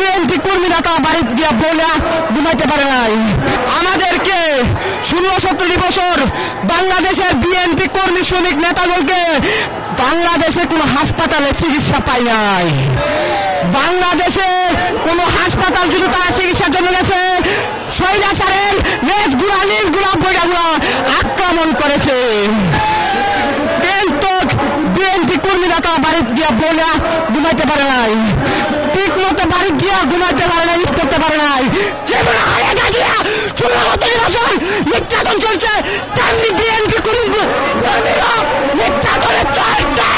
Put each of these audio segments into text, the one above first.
BNP কর্মীরা তা বাড়ি গিয়ে বলে ঘুমাইতে পারে নাই। আমাদেরকে 16-17 বছর বাংলাদেশের বিএনপি কর্মী শ্রমিক নেতাদেরকে বাংলাদেশে কোনো হাসপাতালে চিকিৎসা পায় নাই। বাংলাদেশে কোনো হাসপাতাল যদি তারা চিকিৎসার জন্য গেছে, স্বৈরাচারের লেজগুলা বইগুলা আক্রমণ করেছে। কিন্তু বিএনপি কর্মীরা তা বাড়ি গিয়ে বলে ঘুমাইতে পারে নাই, ঠিক মতো বাড়ি গিয়ে ঘুমাইতে পারে নাই, ঈদ করতে পারে নাই। যেমন আরেকা দিয়া 16-17 বছর নির্যাতন চলছে, তেমনি বিএনপি কর্মীরা নির্যাতনে চলছে।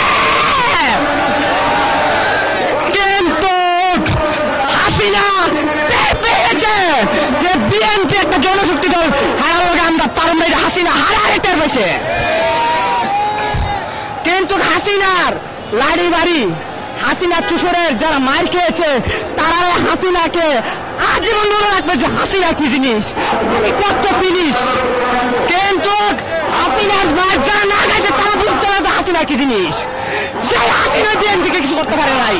কিন্তু হাসিনা পেয়েছে যে বিএনপি একটা জনশক্তি দল, হারালে আমরা পারব না, হাসিনা হারারে টের পেয়েছে। কিন্তু হাসিনার লাড়ি বাড়ি, হাসিনা চুষরের যারা মার খেয়েছে তারা হাসিনাকে আজীবন মনে রাখবে যে হাসিনা কি জিনিস, আমি কত ফিনিস। কিন্তু হাসিনার মার যারা না গেছে তারা বুঝতে পারবে হাসিনা কি জিনিস। সেই হাসিনা বিএনপিকে কিছু করতে পারে নাই।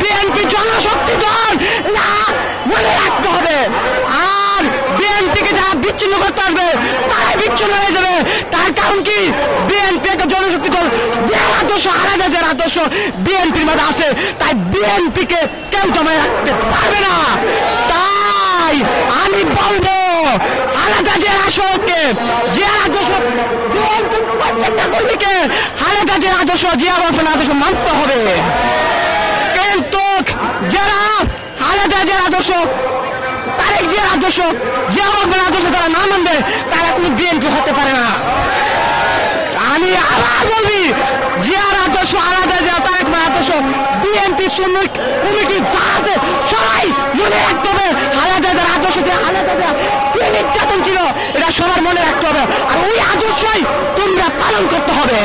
বিএনপি জনশক্তি দল না, মনে রাখতে হবে। আর বিএনপিকে যারা বিচ্ছিন্ন করতে আসবে তারাই বিচ্ছিন্ন হয়ে যাবে। তার কারণ কি, বিএনপি একটা জনশক্তি দল, যে আদর্শ আলাদাদের আদর্শ বিএনপির মধ্যে আছে, তাই বিএনপিকে কেউ জমায় রাখতে পারবে না। তাই আমি বলবো আলাদা যে আসরকে, যে আদর্শ প্রত্যেকটা কর্মীকে আলাদা যে আদর্শ, যে আদর্শ মানতে হবে। কিন্তু যারা আলাদা যে আদর্শ, তারেক যে আদর্শ, যে আদর্শ তারা না মানবে, তারা কোনো বিএনপি হতে পারে না। আমি আবার বলবি, যে আদর্শ আলাদা, যে তারেক আদর্শ, বিএনপি শ্রমিক কমিটি আছে, সবাই মনে রাখতে হবে আলাদা আদর্শ, আলাদা কি নির্যাতন ছিল এটা সবার মনে রাখতে হবে। আর ওই আদর্শই তোমরা পালন করতে হবে।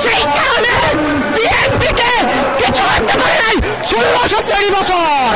সেই কারণে বিএনপিকে কিছু করতে পারে নাই 16-17 বছর।